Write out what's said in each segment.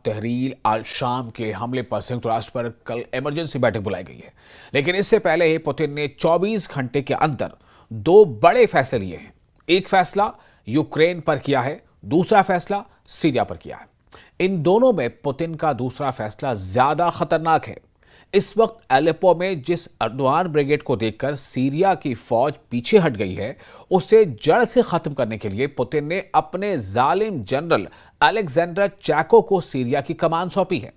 तहरीर अल शाम के हमले पर संयुक्त राष्ट्र पर कल इमरजेंसी बैठक बुलाई गई है। लेकिन इससे पहले ही पुतिन ने 24 घंटे के अंदर दो बड़े फैसले लिए हैं। एक फैसला यूक्रेन पर किया है, दूसरा फैसला सीरिया पर किया है। इन दोनों में पुतिन का दूसरा फैसला ज्यादा खतरनाक है। इस वक्त एलेप्पो में जिस अर्दोआन ब्रिगेड को देखकर सीरिया की फौज पीछे हट गई है, उसे जड़ से खत्म करने के लिए पुतिन ने अपने जालिम जनरल अलेक्जेंडर चैको को सीरिया की कमान सौंपी है।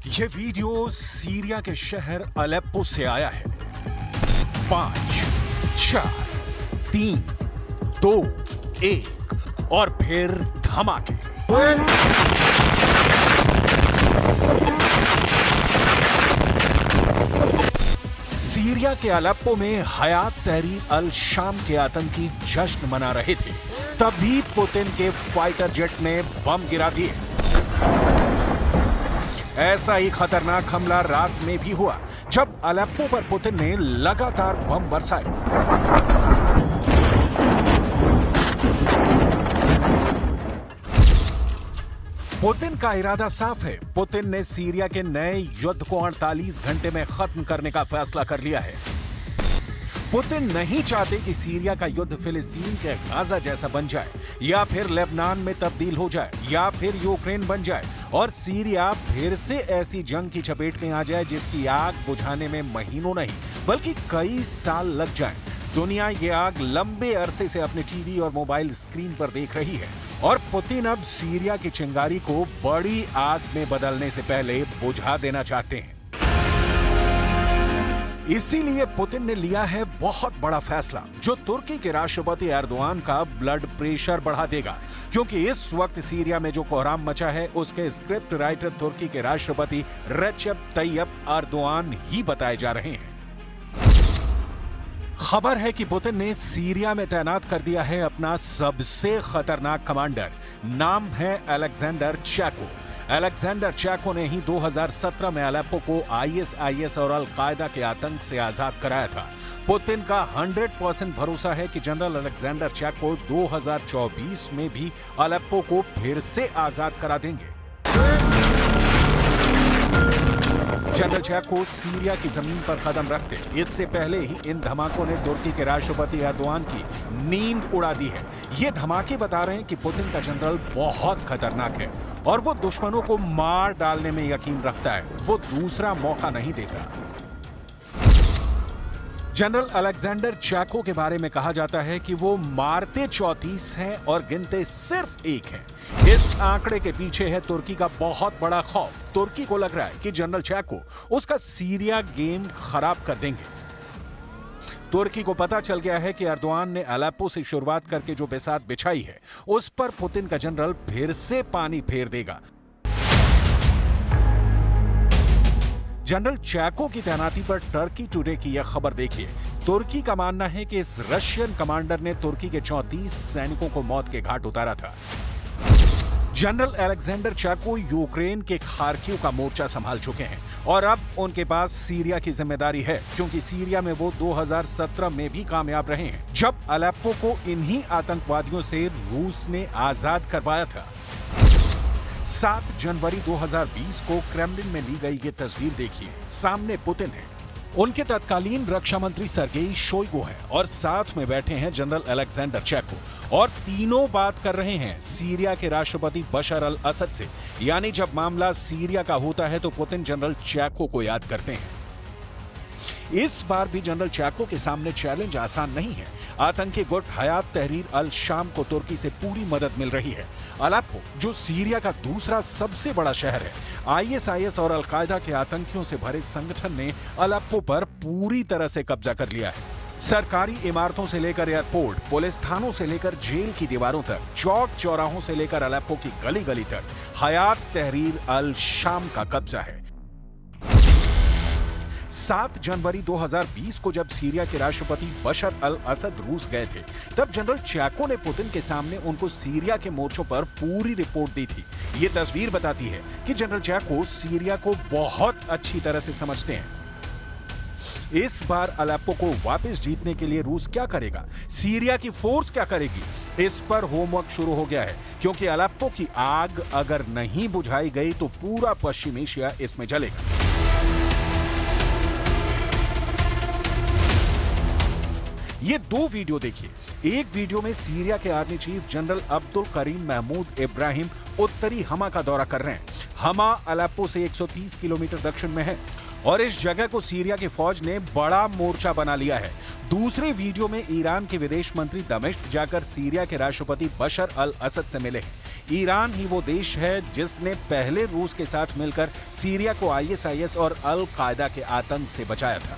यह वीडियो सीरिया के शहर अलेप्पो से आया है। 5, 4, 3, 2, 1 और फिर धमाके। सीरिया के अलेप्पो में हयात तहरीर अल शाम के आतंकी जश्न मना रहे थे, तभी पुतिन के फाइटर जेट ने बम गिरा दिए। ऐसा ही खतरनाक हमला रात में भी हुआ, जब अलेप्पो पर पुतिन ने लगातार बम बरसाए। पुतिन का इरादा साफ है। पुतिन ने सीरिया के नए युद्ध को 48 घंटे में खत्म करने का फैसला कर लिया है। पुतिन नहीं चाहते कि सीरिया का युद्ध फिलिस्तीन के गाजा जैसा बन जाए, या फिर लेबनान में तब्दील हो जाए, या फिर यूक्रेन बन जाए और सीरिया फिर से ऐसी जंग की चपेट में आ जाए जिसकी आग बुझाने में महीनों नहीं बल्कि कई साल लग जाएं। दुनिया ये आग लंबे अरसे से अपने टीवी और मोबाइल स्क्रीन पर देख रही है और पुतिन अब सीरिया की चिंगारी को बड़ी आग में बदलने से पहले बुझा देना चाहते हैं। इसीलिए पुतिन ने लिया है बहुत बड़ा फैसला, जो तुर्की के राष्ट्रपति एर्दोआन का ब्लड प्रेशर बढ़ा देगा, क्योंकि इस वक्त सीरिया में जो कोहराम मचा है उसके स्क्रिप्ट राइटर तुर्की के राष्ट्रपति रेचेप तैयप एर्दोआन ही बताए जा रहे हैं। खबर है कि पुतिन ने सीरिया में तैनात कर दिया है अपना सबसे खतरनाक कमांडर। नाम है अलेक्जेंडर चैको। अलेक्जेंडर चैको ने ही 2017 में अलेप्पो को आईएसआईएस और अल कायदा के आतंक से आजाद कराया था। पुतिन का 100% भरोसा है कि जनरल अलेक्जेंडर चैको 2024 में भी अलेप्पो को फिर से आजाद करा देंगे। जनरल चैको सीरिया की जमीन पर कदम रखते इससे पहले ही इन धमाकों ने तुर्की के राष्ट्रपति एर्दोआन की नींद उड़ा दी है। ये धमाके बता रहे हैं कि पुतिन का जनरल बहुत खतरनाक है और वो दुश्मनों को मार डालने में यकीन रखता है, वो दूसरा मौका नहीं देता। जनरल अलेक्जेंडर चैको के बारे में कहा जाता है कि वो मारते 34 हैं और गिनते सिर्फ 1 हैं। इस आंकड़े के पीछे है तुर्की का बहुत बड़ा खौफ। तुर्की को लग रहा है कि जनरल चैको उसका सीरिया गेम खराब कर देंगे। तुर्की को पता चल गया है कि एर्दोआन ने अलेप्पो से शुरुआत करके जो बिसात बिछाई है उस पर पुतिन का जनरल फिर से पानी फेर देगा। जनरल चैको की तैनाती पर टर्की टुडे की यह खबर देखिए। तुर्की का मानना है कि इस रशियन कमांडर ने तुर्की के 34 सैनिकों को मौत के घाट उतारा था। जनरल अलेक्जेंडर चैको यूक्रेन के खार्किव का मोर्चा संभाल चुके हैं और अब उनके पास सीरिया की जिम्मेदारी है, क्योंकि सीरिया में वो 2017 में भी कामयाब रहे हैं, जब अलेप्पो को इन्हीं आतंकवादियों से रूस ने आजाद करवाया था। 7 जनवरी 2020 को क्रेमलिन में ली गई ये तस्वीर देखिए। सामने पुतिन है, उनके तत्कालीन रक्षा मंत्री सर्गेई शोइगु हैं और साथ में बैठे हैं जनरल अलेक्जेंडर चैको, और तीनों बात कर रहे हैं सीरिया के राष्ट्रपति बशर अल असद से। यानी जब मामला सीरिया का होता है तो पुतिन जनरल चैको को याद करते हैं। इस बार भी जनरल चैको के सामने चैलेंज आसान नहीं है। आतंकी गुट हयात तहरीर अल शाम को तुर्की से पूरी मदद मिल रही है। अलेप्पो, जो सीरिया का दूसरा सबसे बड़ा शहर है, आईएसआईएस और अल कायदा के आतंकियों से भरे संगठन ने अलेप्पो पर पूरी तरह से कब्जा कर लिया है। सरकारी इमारतों से लेकर एयरपोर्ट, पुलिस थानों से लेकर जेल की दीवारों तक, चौक चौराहों से लेकर अलेप्पो की गली गली तक हयात तहरीर अल शाम का कब्जा है। 7 जनवरी 2020 को जब सीरिया के राष्ट्रपति बशर अल असद रूस गए थे, तब जनरल चैको ने पुतिन के सामने उनको सीरिया के मोर्चों पर पूरी रिपोर्ट दी थी। ये तस्वीर बताती है कि जनरल चैको सीरिया को बहुत अच्छी तरह से समझते हैं। इस बार अलेप्पो को वापस जीतने के लिए रूस क्या करेगा, सीरिया की फोर्स क्या करेगी, इस पर होमवर्क शुरू हो गया है, क्योंकि अलेप्पो की आग अगर नहीं बुझाई गई तो पूरा पश्चिम एशिया इसमें जलेगा। ये दो वीडियो देखिए। एक वीडियो में सीरिया के army chief general Abdul Karim Mahmood Ibrahim उत्तरी हमा का दौरा कर रहे हैं। हमा अलेप्पो से 130 किलोमीटर दक्षिण में है और इस जगह को सीरिया की फौज ने बड़ा मोर्चा बना लिया है। दूसरे वीडियो में ईरान के विदेश मंत्री दमिश्क जाकर सीरिया के राष्ट्रपति बशर अल असद से मिले हैं। ईरान ही वो देश है जिसने पहले रूस के साथ मिलकर सीरिया को ISIS और अल कायदा के आतंक से बचाया था।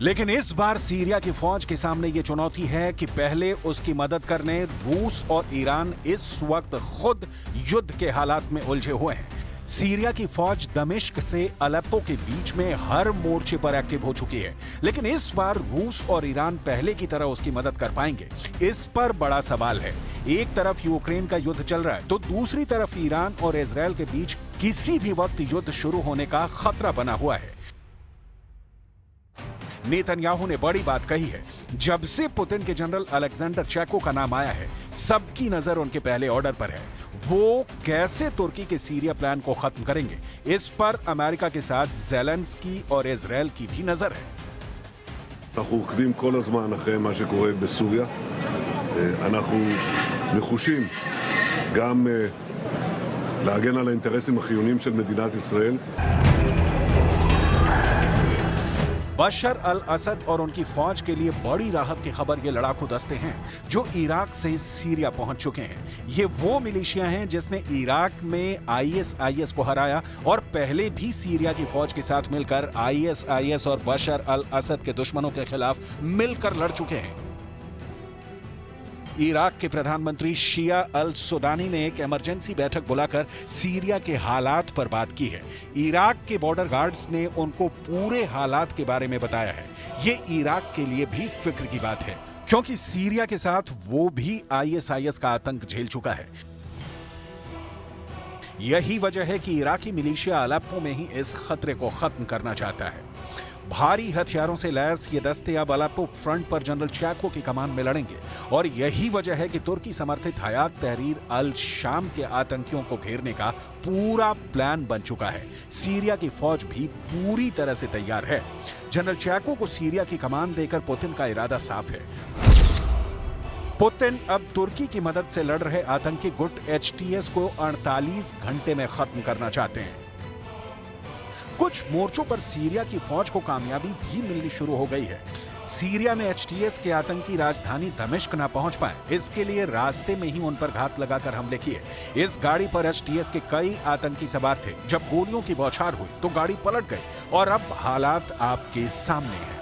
लेकिन इस बार सीरिया की फौज के सामने ये चुनौती है कि पहले उसकी मदद करने रूस और ईरान इस वक्त खुद युद्ध के हालात में उलझे हुए हैं। सीरिया की फौज दमिश्क से अलेप्पो के बीच में हर मोर्चे पर एक्टिव हो चुकी है, लेकिन इस बार रूस और ईरान पहले की तरह उसकी मदद कर पाएंगे, इस पर बड़ा सवाल है। एक तरफ यूक्रेन का युद्ध चल रहा है तो दूसरी तरफ ईरान और इजरायल के बीच किसी भी वक्त युद्ध शुरू होने का खतरा बना हुआ है। नेतन्याहू ने बड़ी बात कही है। जब से पुतिन के जनरल अलेक्जेंडर चेको का नाम आया है, सबकी नजर उनके पहले ऑर्डर पर है। वो कैसे तुर्की के सीरिया प्लान को खत्म करेंगे, इस पर अमेरिका के साथ ज़ेलेंस्की और इजरायल की भी नजर है। אנחנו עוקבים כל הזמן אחרי מה שקורה בסוריה. אנחנו נחושים גם להגן על האינטרסים החיוניים של מדינת ישראל. बशर अल असद और उनकी फौज के लिए बड़ी राहत की खबर ये लड़ाकू दस्ते हैं जो इराक से सीरिया पहुंच चुके हैं। ये वो मिलिशिया हैं जिसने इराक में ISIS को हराया और पहले भी सीरिया की फौज के साथ मिलकर ISIS और बशर अल असद के दुश्मनों के खिलाफ मिलकर लड़ चुके हैं। इराक के प्रधानमंत्री शिया अल सुदानी ने एक इमरजेंसी बैठक बुलाकर सीरिया के हालात पर बात की है। इराक के बॉर्डर गार्ड्स ने उनको पूरे हालात के बारे में बताया है। ये इराक के लिए भी फिक्र की बात है, क्योंकि सीरिया के साथ वो भी ISIS का आतंक झेल चुका है। यही वजह है कि इराकी मिलिशिया अलेप्पो में ही इस खतरे को खत्म करना चाहता है। भारी हथियारों से लैस ये दस्ते अब अलेप्पो फ्रंट पर जनरल चेको की कमान में लड़ेंगे और यही वजह है कि तुर्की समर्थित हयात तहरीर अल शाम के आतंकियों को घेरने का पूरा प्लान बन चुका है। सीरिया की फौज भी पूरी तरह से तैयार है। जनरल चेको को सीरिया की कमान देकर पुतिन का इरादा साफ है। पुतिन अब तुर्की की मदद से लड़ रहे आतंकी गुट HTS को 48 घंटे में खत्म करना चाहते हैं। कुछ मोर्चों पर सीरिया की फौज को कामयाबी भी मिलनी शुरू हो गई है। सीरिया में HTS के आतंकी राजधानी दमिश्क न पहुंच पाए, इसके लिए रास्ते में ही उन पर घात लगाकर हमले किए। इस गाड़ी पर HTS के कई आतंकी सवार थे। जब गोलियों की बौछार हुई तो गाड़ी पलट गई और अब हालात आपके सामने हैं।